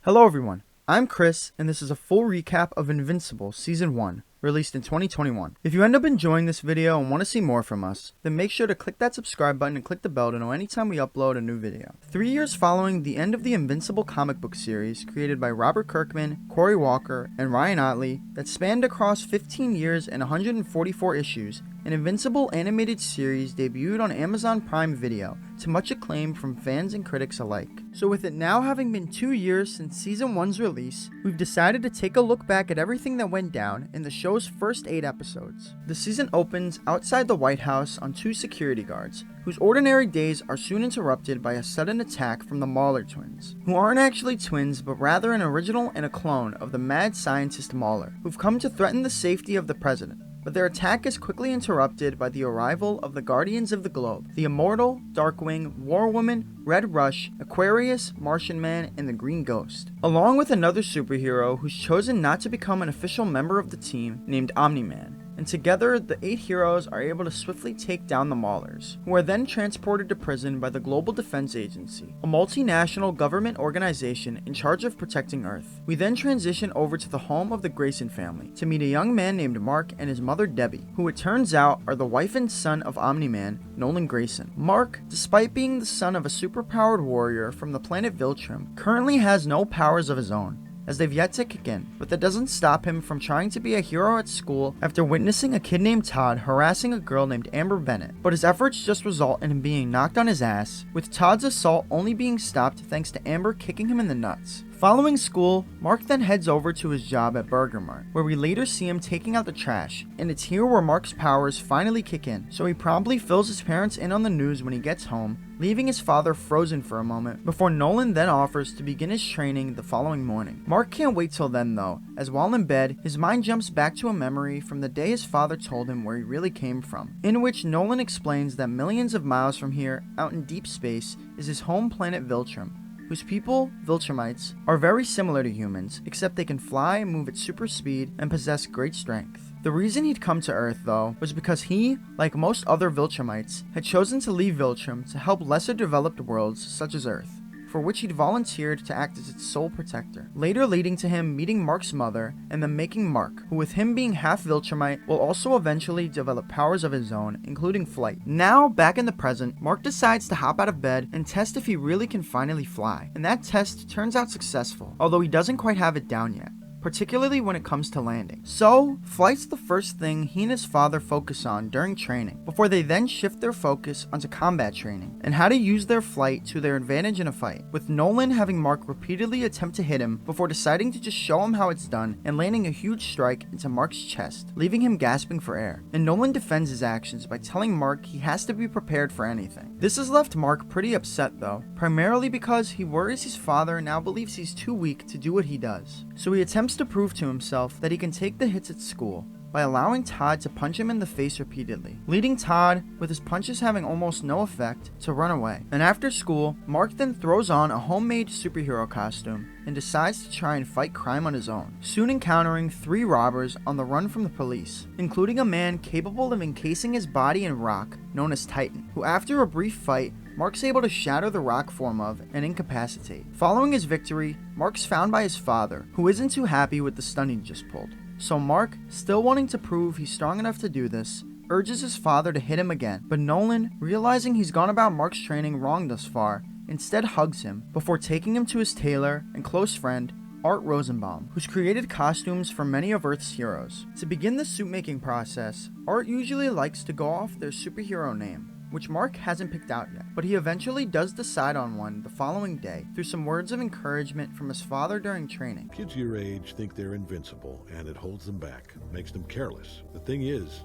Hello everyone, I'm Chris, and this is a full recap of Invincible Season 1, released in 2021. If you end up enjoying this video and want to see more from us, then make sure to click that subscribe button and click the bell to know anytime we upload a new video. 3 years following the end of the Invincible comic book series, created by Robert Kirkman, Cory Walker, and Ryan Ottley, that spanned across 15 years and 144 issues, an Invincible animated series debuted on Amazon Prime Video, to much acclaim from fans and critics alike. So with it now having been 2 years since Season 1's release, we've decided to take a look back at everything that went down in the show's first 8 episodes. The season opens outside the White House on 2 security guards, whose ordinary days are soon interrupted by a sudden attack from the Mauler twins, who aren't actually twins but rather an original and a clone of the mad scientist Mauler, who've come to threaten the safety of the president. But their attack is quickly interrupted by the arrival of the Guardians of the Globe, the Immortal, Darkwing, War Woman, Red Rush, Aquarius, Martian Man, and the Green Ghost, along with another superhero who's chosen not to become an official member of the team named Omni-Man. And together, the 8 heroes are able to swiftly take down the Maulers, who are then transported to prison by the Global Defense Agency, a multinational government organization in charge of protecting Earth. We then transition over to the home of the Grayson family to meet a young man named Mark and his mother Debbie, who it turns out are the wife and son of Omni-Man, Nolan Grayson. Mark, despite being the son of a superpowered warrior from the planet Viltrum, currently has no powers of his own, as they've yet to kick in, but that doesn't stop him from trying to be a hero at school after witnessing a kid named Todd harassing a girl named Amber Bennett. But his efforts just result in him being knocked on his ass, with Todd's assault only being stopped thanks to Amber kicking him in the nuts. Following school, Mark then heads over to his job at Burger Mart, where we later see him taking out the trash, and it's here where Mark's powers finally kick in, so he promptly fills his parents in on the news when he gets home, leaving his father frozen for a moment, before Nolan then offers to begin his training the following morning. Mark can't wait till then though, as while in bed, his mind jumps back to a memory from the day his father told him where he really came from, in which Nolan explains that millions of miles from here, out in deep space, is his home planet Viltrum, whose people, Viltrumites, are very similar to humans, except they can fly, move at super speed, and possess great strength. The reason he'd come to Earth, though, was because he, like most other Viltrumites, had chosen to leave Viltrum to help lesser developed worlds such as Earth, for which he'd volunteered to act as its sole protector, later leading to him meeting Mark's mother and then making Mark, who with him being half Viltrumite, will also eventually develop powers of his own, including flight. Now, back in the present, Mark decides to hop out of bed and test if he really can finally fly, and that test turns out successful, although he doesn't quite have it down yet, particularly when it comes to landing. So, flight's the first thing he and his father focus on during training, before they then shift their focus onto combat training, and how to use their flight to their advantage in a fight, with Nolan having Mark repeatedly attempt to hit him before deciding to just show him how it's done and landing a huge strike into Mark's chest, leaving him gasping for air. And Nolan defends his actions by telling Mark he has to be prepared for anything. This has left Mark pretty upset though, primarily because he worries his father now believes he's too weak to do what he does. So he attempts to prove to himself that he can take the hits at school by allowing Todd to punch him in the face repeatedly, leading Todd, with his punches having almost no effect, to run away. And after school, Mark then throws on a homemade superhero costume and decides to try and fight crime on his own, soon encountering 3 robbers on the run from the police, including a man capable of encasing his body in rock known as Titan, who after a brief fight, Mark's able to shatter the rock form of and incapacitate. Following his victory, Mark's found by his father, who isn't too happy with the stunt he just pulled. So Mark, still wanting to prove he's strong enough to do this, urges his father to hit him again, but Nolan, realizing he's gone about Mark's training wrong thus far, instead hugs him before taking him to his tailor and close friend, Art Rosenbaum, who's created costumes for many of Earth's heroes. To begin the suit making process, Art usually likes to go off their superhero name, which Mark hasn't picked out yet, but he eventually does decide on one the following day through some words of encouragement from his father during training. Kids your age think they're invincible, and it holds them back, makes them careless. The thing is,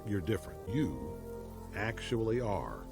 you're different. You actually are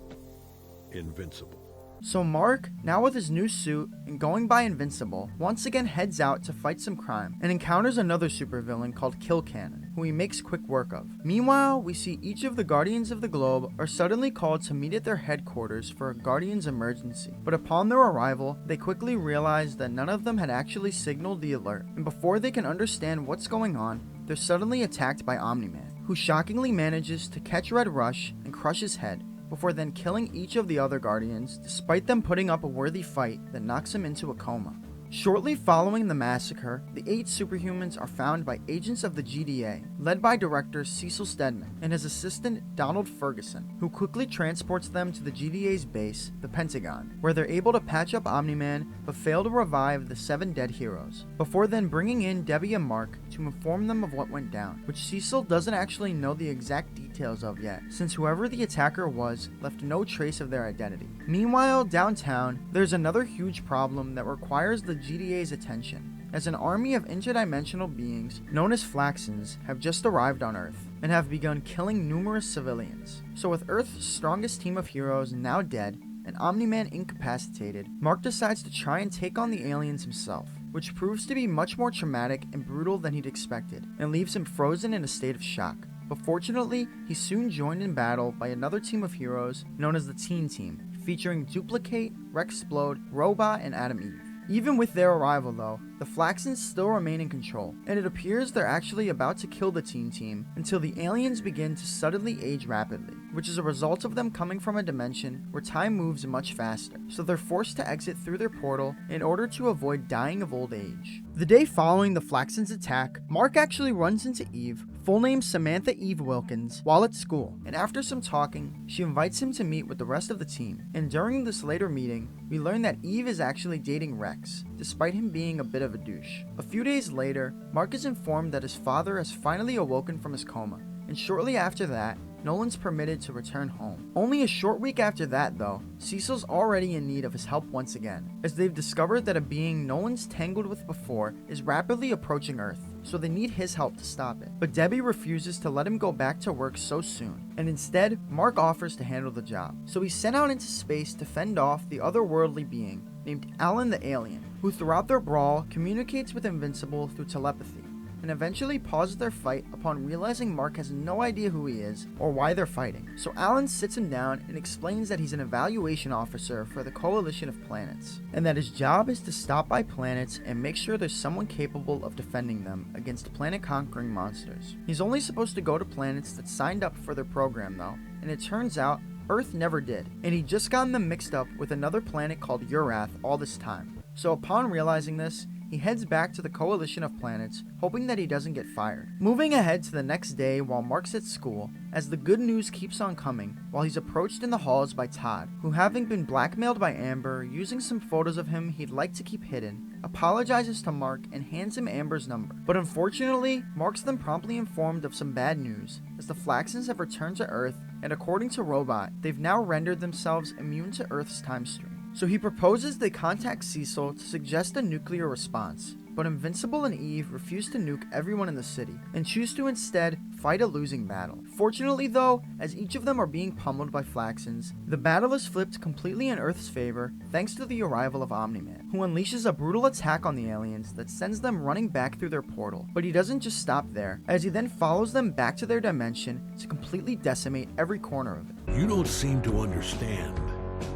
invincible. So Mark, now with his new suit and going by Invincible, once again heads out to fight some crime and encounters another supervillain called Kill Cannon, who he makes quick work of. Meanwhile, we see each of the Guardians of the Globe are suddenly called to meet at their headquarters for a Guardians emergency, but upon their arrival, they quickly realize that none of them had actually signaled the alert, and before they can understand what's going on, they're suddenly attacked by Omni-Man, who shockingly manages to catch Red Rush and crush his head, before then killing each of the other Guardians, despite them putting up a worthy fight that knocks him into a coma. Shortly following the massacre, the 8 superhumans are found by agents of the GDA, led by director Cecil Stedman and his assistant Donald Ferguson, who quickly transports them to the GDA's base, the Pentagon, where they're able to patch up Omni-Man but fail to revive the 7 dead heroes, before then bringing in Debbie and Mark to inform them of what went down, which Cecil doesn't actually know the exact details of yet, since whoever the attacker was left no trace of their identity. Meanwhile, downtown, there's another huge problem that requires the GDA's attention, as an army of interdimensional beings known as Flaxans have just arrived on Earth and have begun killing numerous civilians. So with Earth's strongest team of heroes now dead and Omni-Man incapacitated, Mark decides to try and take on the aliens himself, which proves to be much more traumatic and brutal than he'd expected, and leaves him frozen in a state of shock. But fortunately, he's soon joined in battle by another team of heroes known as the Teen Team, featuring Duplicate, Rexplode, Robot, and Adam Eve. Even with their arrival though, the Flaxans still remain in control, and it appears they're actually about to kill the Teen Team until the aliens begin to suddenly age rapidly, which is a result of them coming from a dimension where time moves much faster, so they're forced to exit through their portal in order to avoid dying of old age. The day following the Flaxans' attack, Mark actually runs into Eve, full name Samantha Eve Wilkins, while at school, and after some talking, she invites him to meet with the rest of the team, and during this later meeting, we learn that Eve is actually dating Rex, despite him being a bit of a douche. A few days later, Mark is informed that his father has finally awoken from his coma, and shortly after that, Nolan's permitted to return home. Only a short week after that though, Cecil's already in need of his help once again, as they've discovered that a being Nolan's tangled with before is rapidly approaching Earth, so they need his help to stop it. But Debbie refuses to let him go back to work so soon, and instead, Mark offers to handle the job. So he's sent out into space to fend off the otherworldly being named Alan the Alien, who throughout their brawl communicates with Invincible through telepathy, and eventually pauses their fight upon realizing Mark has no idea who he is or why they're fighting. So Alan sits him down and explains that he's an evaluation officer for the Coalition of Planets, and that his job is to stop by planets and make sure there's someone capable of defending them against planet-conquering monsters. He's only supposed to go to planets that signed up for their program though, and it turns out Earth never did, and he'd just gotten them mixed up with another planet called Urath all this time. So upon realizing this, he heads back to the Coalition of Planets, hoping that he doesn't get fired. Moving ahead to the next day while Mark's at school, as the good news keeps on coming, while he's approached in the halls by Todd, who, having been blackmailed by Amber using some photos of him he'd like to keep hidden, apologizes to Mark and hands him Amber's number. But unfortunately, Mark's then promptly informed of some bad news, as the Flaxans have returned to Earth, and according to Robot, they've now rendered themselves immune to Earth's time stream. So he proposes they contact Cecil to suggest a nuclear response, but Invincible and Eve refuse to nuke everyone in the city, and choose to instead fight a losing battle. Fortunately though, as each of them are being pummeled by Flaxans, the battle is flipped completely in Earth's favor thanks to the arrival of Omni-Man, who unleashes a brutal attack on the aliens that sends them running back through their portal. But he doesn't just stop there, as he then follows them back to their dimension to completely decimate every corner of it. You don't seem to understand.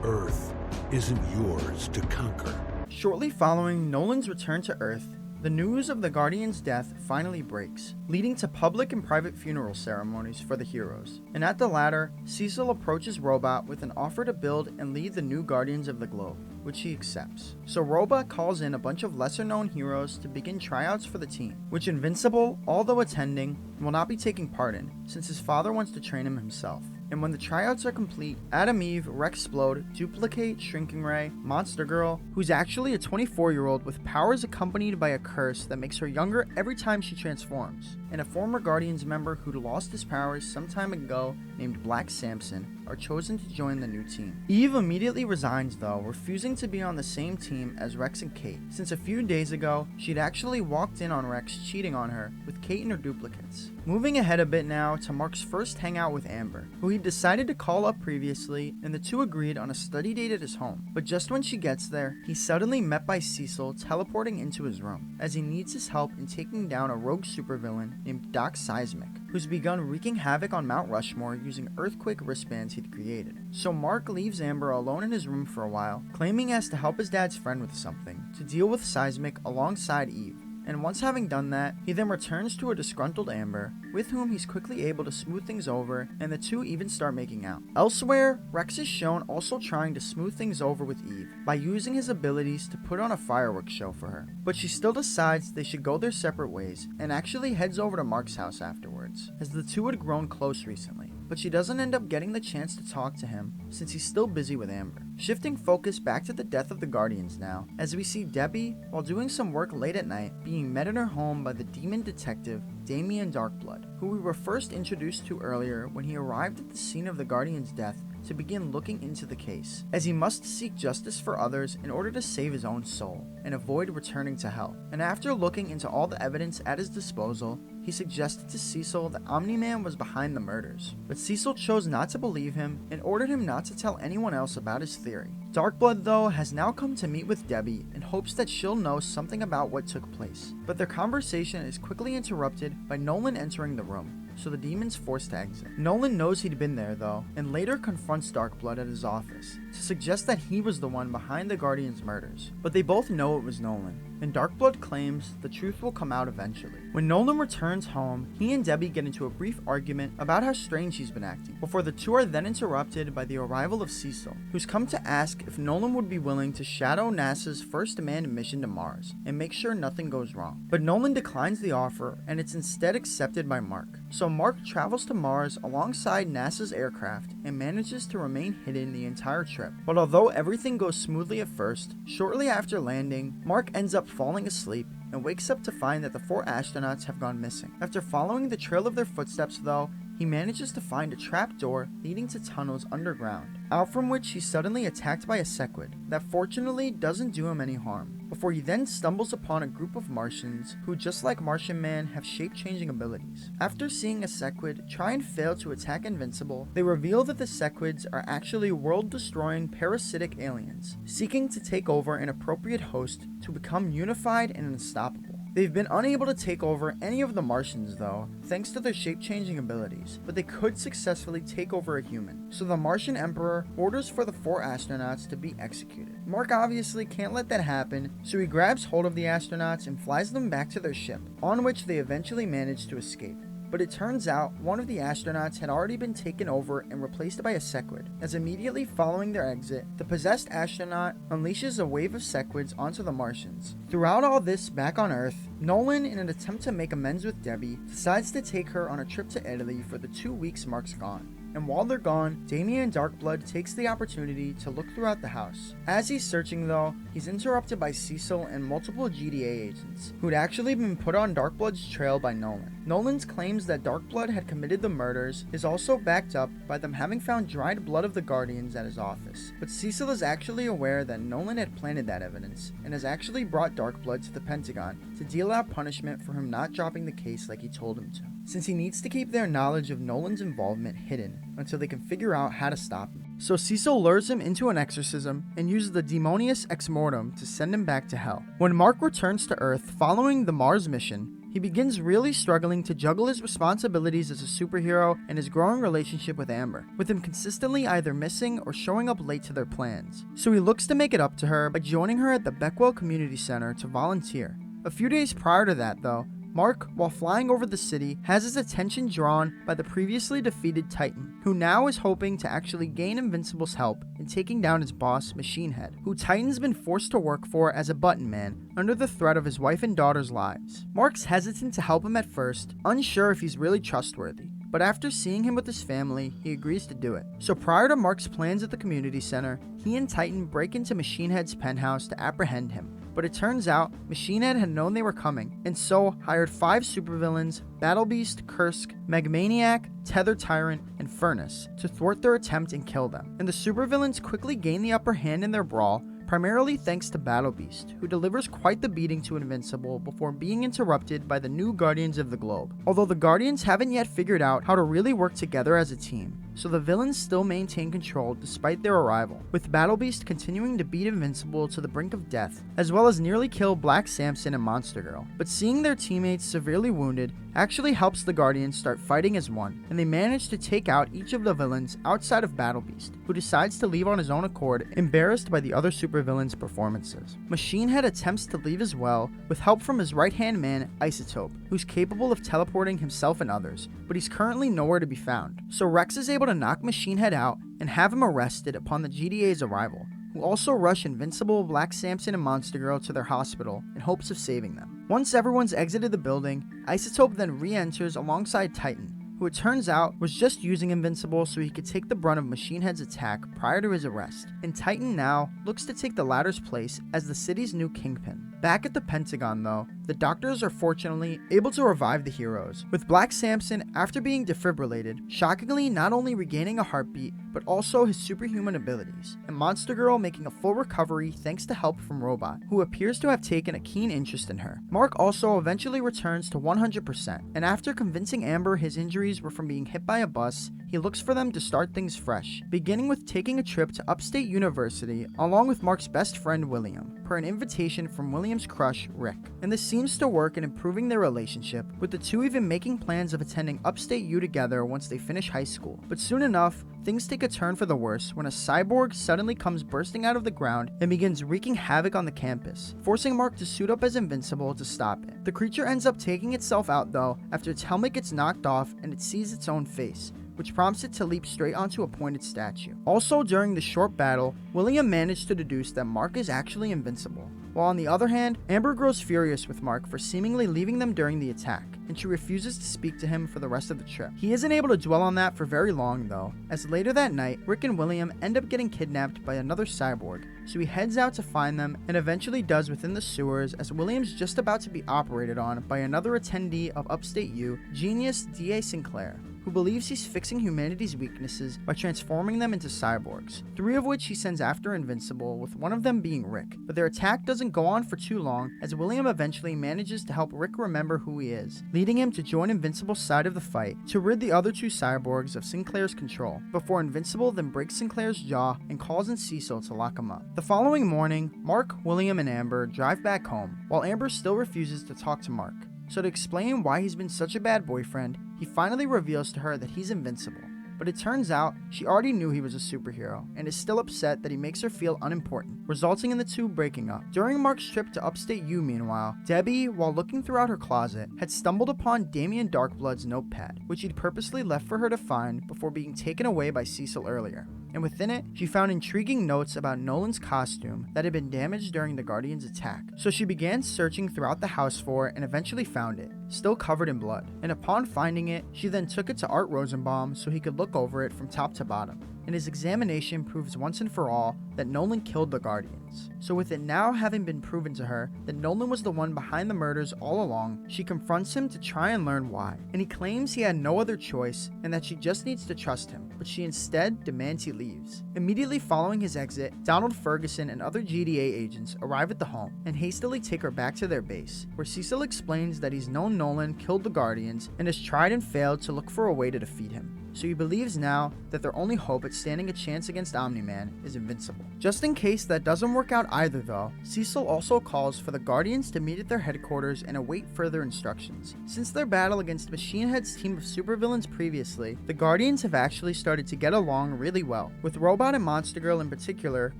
Earth isn't yours to conquer. Shortly following Nolan's return to Earth, the news of the Guardian's death finally breaks, leading to public and private funeral ceremonies for the heroes. And at the latter, Cecil approaches Robot with an offer to build and lead the new Guardians of the Globe, which he accepts. So Robot calls in a bunch of lesser-known heroes to begin tryouts for the team, which Invincible, although attending, will not be taking part in, since his father wants to train him himself. And when the tryouts are complete, Adam Eve, Rexplode, Duplicate, Shrinking Ray, Monster Girl, who's actually a 24-year-old with powers accompanied by a curse that makes her younger every time she transforms, and a former Guardians member who'd lost his powers some time ago named Black Samson, are chosen to join the new team. Eve immediately resigns though, refusing to be on the same team as Rex and Kate, since a few days ago, she'd actually walked in on Rex cheating on her with Kate and her duplicates. Moving ahead a bit now to Mark's first hangout with Amber, who he decided to call up previously, and the two agreed on a study date at his home. But just when she gets there, he's suddenly met by Cecil teleporting into his room, as he needs his help in taking down a rogue supervillain named Doc Seismic, who's begun wreaking havoc on Mount Rushmore using earthquake wristbands he'd created. So Mark leaves Amber alone in his room for a while, claiming he has to help his dad's friend with something, to deal with Seismic alongside Eve. and once having done that, he then returns to a disgruntled Amber, with whom he's quickly able to smooth things over, and the two even start making out. Elsewhere, Rex is shown also trying to smooth things over with Eve by using his abilities to put on a fireworks show for her, but she still decides they should go their separate ways and actually heads over to Mark's house afterwards, as the two had grown close recently. But she doesn't end up getting the chance to talk to him since he's still busy with Amber. Shifting focus back to the death of the Guardians now, as we see Debbie, while doing some work late at night, being met in her home by the demon detective Damian Darkblood, who we were first introduced to earlier when he arrived at the scene of the Guardian's death to begin looking into the case, as he must seek justice for others in order to save his own soul and avoid returning to hell. And after looking into all the evidence at his disposal, he suggested to Cecil that Omni-Man was behind the murders, but Cecil chose not to believe him and ordered him not to tell anyone else about his theory. Darkblood, though, has now come to meet with Debbie in hopes that she'll know something about what took place, but their conversation is quickly interrupted by Nolan entering the room, so the demon's forced to exit. Nolan knows he'd been there though, and later confronts Darkblood at his office to suggest that he was the one behind the Guardians' murders, but they both know it was Nolan, and Darkblood claims the truth will come out eventually. When Nolan returns home, he and Debbie get into a brief argument about how strange he's been acting, before the two are then interrupted by the arrival of Cecil, who's come to ask if Nolan would be willing to shadow NASA's first manned mission to Mars and make sure nothing goes wrong. But Nolan declines the offer, and it's instead accepted by Mark. So Mark travels to Mars alongside NASA's aircraft and manages to remain hidden the entire trip. But although everything goes smoothly at first, shortly after landing, Mark ends up falling asleep and wakes up to find that the 4 astronauts have gone missing. After following the trail of their footsteps though, he manages to find a trap door leading to tunnels underground, out from which he's suddenly attacked by a sequid that fortunately doesn't do him any harm, before he then stumbles upon a group of Martians who, just like Martian Man, have shape-changing abilities. After seeing a sequid try and fail to attack Invincible, they reveal that the sequids are actually world-destroying parasitic aliens, seeking to take over an appropriate host to become unified and unstoppable. They've been unable to take over any of the Martians though, thanks to their shape-changing abilities, but they could successfully take over a human. So the Martian Emperor orders for the 4 astronauts to be executed. Mark obviously can't let that happen, so he grabs hold of the astronauts and flies them back to their ship, on which they eventually manage to escape. But it turns out one of the astronauts had already been taken over and replaced by a sequid, as immediately following their exit, the possessed astronaut unleashes a wave of sequids onto the Martians. Throughout all this back on Earth, Nolan, in an attempt to make amends with Debbie, decides to take her on a trip to Italy for the 2 weeks Mark's gone. And while they're gone, Damian Darkblood takes the opportunity to look throughout the house. As he's searching though, he's interrupted by Cecil and multiple GDA agents, who'd actually been put on Darkblood's trail by Nolan. Nolan's claims that Darkblood had committed the murders is also backed up by them having found dried blood of the Guardians at his office. But Cecil is actually aware that Nolan had planted that evidence, and has actually brought Darkblood to the Pentagon to deal out punishment for him not dropping the case like he told him to, since he needs to keep their knowledge of Nolan's involvement hidden until they can figure out how to stop him. So Cecil lures him into an exorcism and uses the Demonius Ex Mortem to send him back to hell. When Mark returns to Earth following the Mars mission, he begins really struggling to juggle his responsibilities as a superhero and his growing relationship with Amber, with him consistently either missing or showing up late to their plans. So he looks to make it up to her by joining her at the Beckwell Community Center to volunteer. A few days prior to that though, Mark, while flying over the city, has his attention drawn by the previously defeated Titan, who now is hoping to actually gain Invincible's help in taking down his boss, Machine Head, who Titan's been forced to work for as a button man under the threat of his wife and daughter's lives. Mark's hesitant to help him at first, unsure if he's really trustworthy. But after seeing him with his family, he agrees to do it. So prior to Mark's plans at the community center, he and Titan break into Machine Head's penthouse to apprehend him. But it turns out, Machine Head had known they were coming, and so hired 5 supervillains, Battle Beast, Kursk, Megamaniac, Tether Tyrant, and Furnace, to thwart their attempt and kill them. And the supervillains quickly gain the upper hand in their brawl, primarily thanks to Battle Beast, who delivers quite the beating to Invincible before being interrupted by the new Guardians of the Globe. Although the Guardians haven't yet figured out how to really work together as a team, so the villains still maintain control despite their arrival, with Battle Beast continuing to beat Invincible to the brink of death, as well as nearly kill Black Samson and Monster Girl. But seeing their teammates severely wounded actually helps the Guardians start fighting as one, and they manage to take out each of the villains outside of Battle Beast, who decides to leave on his own accord, embarrassed by the other supervillains' performances. Machine Head attempts to leave as well, with help from his right-hand man, Isotope, who's capable of teleporting himself and others, but he's currently nowhere to be found. So Rex is able to knock Machine Head out and have him arrested upon the GDA's arrival, who also rush Invincible, Black Samson, and Monster Girl to their hospital in hopes of saving them. Once everyone's exited the building, Isotope then re-enters alongside Titan, who it turns out was just using Invincible so he could take the brunt of Machine Head's attack prior to his arrest, and Titan now looks to take the latter's place as the city's new kingpin. Back at the Pentagon though, the doctors are fortunately able to revive the heroes, with Black Samson, after being defibrillated, shockingly not only regaining a heartbeat, but also his superhuman abilities, and Monster Girl making a full recovery thanks to help from Robot, who appears to have taken a keen interest in her. Mark also eventually returns to 100%, and after convincing Amber his injuries were from being hit by a bus, he looks for them to start things fresh, beginning with taking a trip to Upstate University along with Mark's best friend William, per an invitation from William's crush, Rick. And this seems to work in improving their relationship, with the two even making plans of attending Upstate U together once they finish high school. But soon enough, things take a turn for the worse when a cyborg suddenly comes bursting out of the ground and begins wreaking havoc on the campus, forcing Mark to suit up as Invincible to stop it. The creature ends up taking itself out though, after its helmet gets knocked off and it sees its own face, which prompts it to leap straight onto a pointed statue. Also during the short battle, William managed to deduce that Mark is actually invincible, while on the other hand, Amber grows furious with Mark for seemingly leaving them during the attack, and she refuses to speak to him for the rest of the trip. He isn't able to dwell on that for very long though, as later that night, Rick and William end up getting kidnapped by another cyborg, so he heads out to find them and eventually does within the sewers as William's just about to be operated on by another attendee of Upstate U, Genius D.A. Sinclair, who believes he's fixing humanity's weaknesses by transforming them into cyborgs, 3 of which he sends after Invincible, with one of them being Rick. But their attack doesn't go on for too long, as William eventually manages to help Rick remember who he is, leading him to join Invincible's side of the fight to rid the other 2 cyborgs of Sinclair's control, before Invincible then breaks Sinclair's jaw and calls in Cecil to lock him up. The following morning, Mark, William, and Amber drive back home, while Amber still refuses to talk to Mark. So to explain why he's been such a bad boyfriend, he finally reveals to her that he's invincible. But it turns out she already knew he was a superhero and is still upset that he makes her feel unimportant, resulting in the two breaking up. During Mark's trip to Upstate U, meanwhile, Debbie, while looking throughout her closet, had stumbled upon Damian Darkblood's notepad, which he'd purposely left for her to find before being taken away by Cecil earlier. And within it, she found intriguing notes about Nolan's costume that had been damaged during the Guardians' attack. So she began searching throughout the house for it and eventually found it, still covered in blood. And upon finding it, she then took it to Art Rosenbaum so he could look over it from top to bottom. And his examination proves once and for all that Nolan killed the Guardians. So with it now having been proven to her that Nolan was the one behind the murders all along, she confronts him to try and learn why. And he claims he had no other choice and that she just needs to trust him, but she instead demands he leaves. Immediately following his exit, Donald Ferguson and other GDA agents arrive at the home and hastily take her back to their base, where Cecil explains that he's known Nolan killed the Guardians and has tried and failed to look for a way to defeat him. So he believes now that their only hope at standing a chance against Omni-Man is Invincible. Just in case that doesn't work out either though, Cecil also calls for the Guardians to meet at their headquarters and await further instructions. Since their battle against Machine Head's team of supervillains previously, the Guardians have actually started to get along really well, with Robot and Monster Girl in particular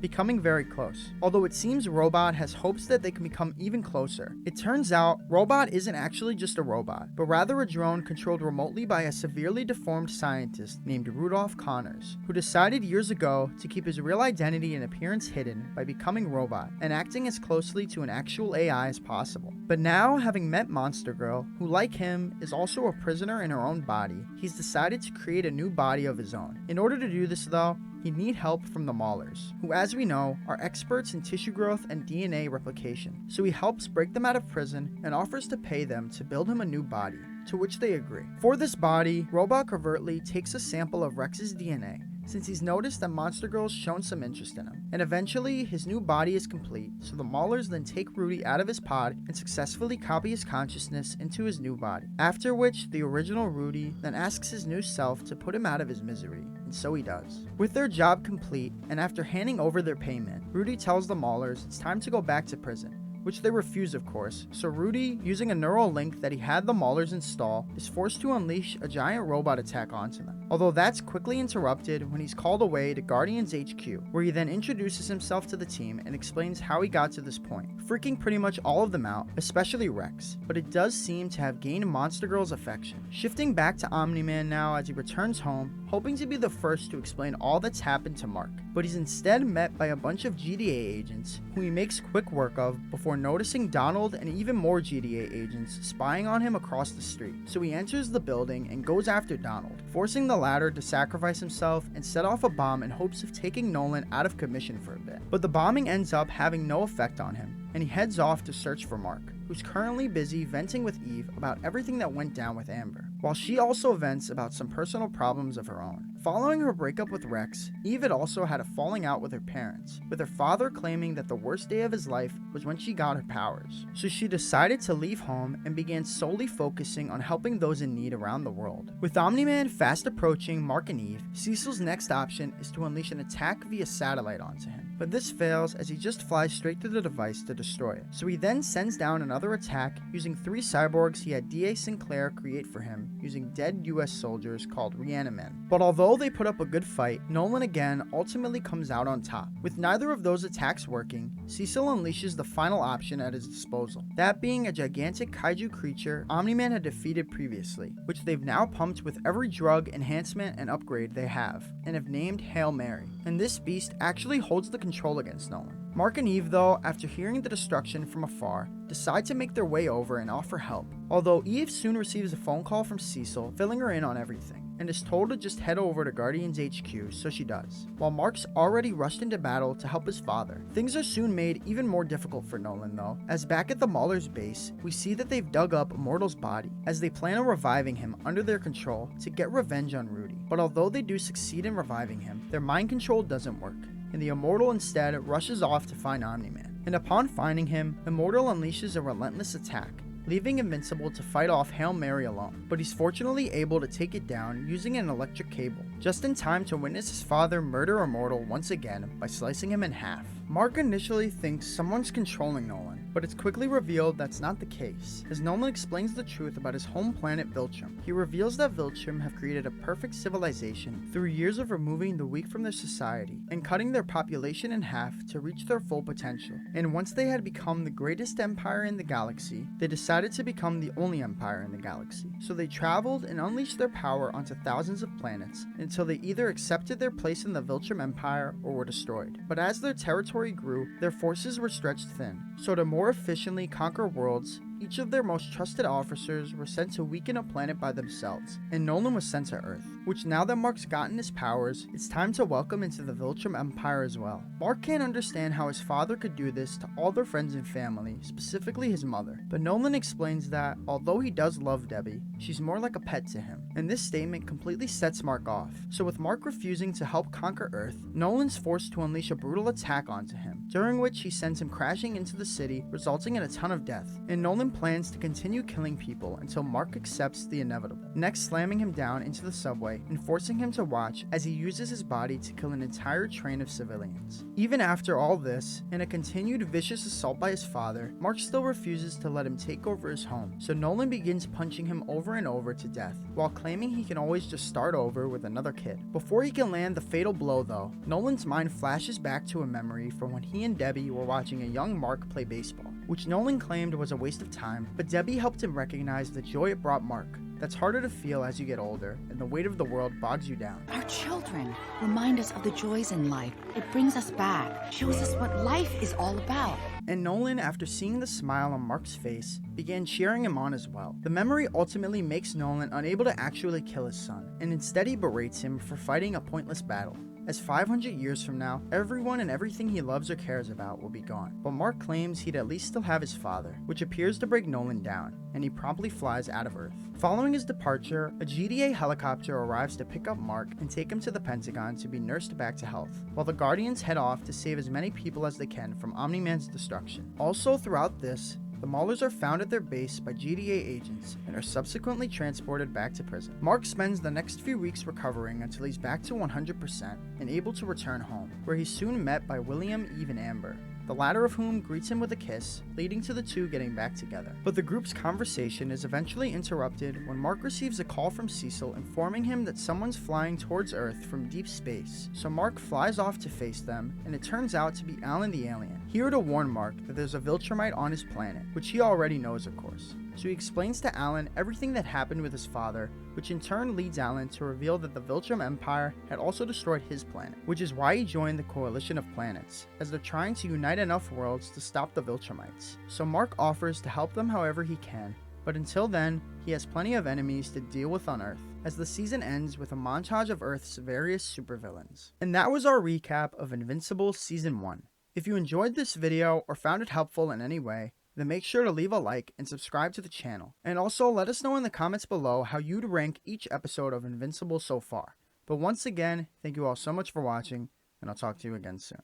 becoming very close. Although it seems Robot has hopes that they can become even closer. It turns out Robot isn't actually just a robot, but rather a drone controlled remotely by a severely deformed scientist named Rudolph Connors, who decided years ago to keep his real identity and appearance hidden by becoming Robot and acting as closely to an actual AI as possible. But now, having met Monster Girl, who like him is also a prisoner in her own body, he's decided to create a new body of his own. In order to do this though, he'd need help from the Maulers, who as we know, are experts in tissue growth and DNA replication. So he helps break them out of prison and offers to pay them to build him a new body, to which they agree. For this body, Robot covertly takes a sample of Rex's DNA, since he's noticed that Monster Girl's shown some interest in him. And eventually, his new body is complete, so the Maulers then take Rudy out of his pod and successfully copy his consciousness into his new body. After which, the original Rudy then asks his new self to put him out of his misery, and so he does. With their job complete, and after handing over their payment, Rudy tells the Maulers it's time to go back to prison, which they refuse of course, so Rudy, using a neural link that he had the Maulers install, is forced to unleash a giant robot attack onto them. Although that's quickly interrupted when he's called away to Guardians HQ, where he then introduces himself to the team and explains how he got to this point, freaking pretty much all of them out, especially Rex, but it does seem to have gained Monster Girl's affection. Shifting back to Omni-Man now as he returns home, hoping to be the first to explain all that's happened to Mark, but he's instead met by a bunch of GDA agents, who he makes quick work of before noticing Donald and even more GDA agents spying on him across the street. So he enters the building and goes after Donald, forcing the latter to sacrifice himself and set off a bomb in hopes of taking Nolan out of commission for a bit. But the bombing ends up having no effect on him, and he heads off to search for Mark, who's currently busy venting with Eve about everything that went down with Amber, while she also vents about some personal problems of her own. Following her breakup with Rex, Eve had also had a falling out with her parents, with her father claiming that the worst day of his life was when she got her powers. So she decided to leave home and began solely focusing on helping those in need around the world. With Omni-Man fast approaching Mark and Eve, Cecil's next option is to unleash an attack via satellite onto him. But this fails as he just flies straight through the device to destroy it. So he then sends down another attack using 3 cyborgs he had D.A. Sinclair create for him using dead US soldiers called Reanimen. But although they put up a good fight, Nolan again ultimately comes out on top. With neither of those attacks working, Cecil unleashes the final option at his disposal, that being a gigantic kaiju creature Omni-Man had defeated previously, which they've now pumped with every drug, enhancement, and upgrade they have, and have named Hail Mary. And this beast actually holds the control against Nolan. Mark and Eve, though, after hearing the destruction from afar, decide to make their way over and offer help, although Eve soon receives a phone call from Cecil filling her in on everything, and is told to just head over to Guardians HQ, so she does. While Mark's already rushed into battle to help his father, things are soon made even more difficult for Nolan though, as back at the Maulers' base, we see that they've dug up Immortal's body, as they plan on reviving him under their control to get revenge on Rudy. But although they do succeed in reviving him, their mind control doesn't work, and the Immortal instead rushes off to find Omni-Man. And upon finding him, Immortal unleashes a relentless attack, leaving Invincible to fight off Hail Mary alone, but he's fortunately able to take it down using an electric cable, just in time to witness his father murder Immortal once again by slicing him in half. Mark initially thinks someone's controlling Nolan, but it's quickly revealed that's not the case, as Nolan explains the truth about his home planet Viltrum. He reveals that Viltrum have created a perfect civilization through years of removing the weak from their society and cutting their population in half to reach their full potential. And once they had become the greatest empire in the galaxy, they decided to become the only empire in the galaxy. So they traveled and unleashed their power onto thousands of planets until they either accepted their place in the Viltrum Empire or were destroyed. But as their territory grew, their forces were stretched thin, so to more efficiently conquer worlds, each of their most trusted officers were sent to weaken a planet by themselves, and Nolan was sent to Earth, which now that Mark's gotten his powers, it's time to welcome into the Viltrum Empire as well. Mark can't understand how his father could do this to all their friends and family, specifically his mother, but Nolan explains that, although he does love Debbie, she's more like a pet to him, and this statement completely sets Mark off. So with Mark refusing to help conquer Earth, Nolan's forced to unleash a brutal attack onto him, during which he sends him crashing into the city, resulting in a ton of death, and Nolan plans to continue killing people until Mark accepts the inevitable, next slamming him down into the subway and forcing him to watch as he uses his body to kill an entire train of civilians. Even after all this, and a continued vicious assault by his father, Mark still refuses to let him take over his home, so Nolan begins punching him over and over to death, while claiming he can always just start over with another kid. Before he can land the fatal blow though, Nolan's mind flashes back to a memory from when he and Debbie were watching a young Mark play baseball, which Nolan claimed was a waste of time, but Debbie helped him recognize the joy it brought Mark. That's harder to feel as you get older, and the weight of the world bogs you down. Our children remind us of the joys in life. It brings us back, shows us what life is all about. And Nolan, after seeing the smile on Mark's face, began cheering him on as well. The memory ultimately makes Nolan unable to actually kill his son, and instead he berates him for fighting a pointless battle, as 500 years from now, everyone and everything he loves or cares about will be gone. But Mark claims he'd at least still have his father, which appears to break Nolan down, and he promptly flies out of Earth. Following his departure, a GDA helicopter arrives to pick up Mark and take him to the Pentagon to be nursed back to health, while the Guardians head off to save as many people as they can from Omni-Man's destruction. Also throughout this, The Maulers are found at their base by GDA agents and are subsequently transported back to prison. Mark spends the next few weeks recovering until he's back to 100% and able to return home, where he's soon met by William, Eve, and Amber, the latter of whom greets him with a kiss, leading to the two getting back together. But the group's conversation is eventually interrupted when Mark receives a call from Cecil informing him that someone's flying towards Earth from deep space. So Mark flies off to face them, and it turns out to be Alan the alien, here to warn Mark that there's a Viltrumite on his planet, which he already knows of course. So he explains to Alan everything that happened with his father, which in turn leads Alan to reveal that the Viltrum Empire had also destroyed his planet, which is why he joined the Coalition of Planets, as they're trying to unite enough worlds to stop the Viltrumites. So Mark offers to help them however he can, but until then, he has plenty of enemies to deal with on Earth, as the season ends with a montage of Earth's various supervillains. And that was our recap of Invincible Season 1. If you enjoyed this video or found it helpful in any way, then make sure to leave a like and subscribe to the channel. And also let us know in the comments below how you'd rank each episode of Invincible so far. But once again, thank you all so much for watching, and I'll talk to you again soon.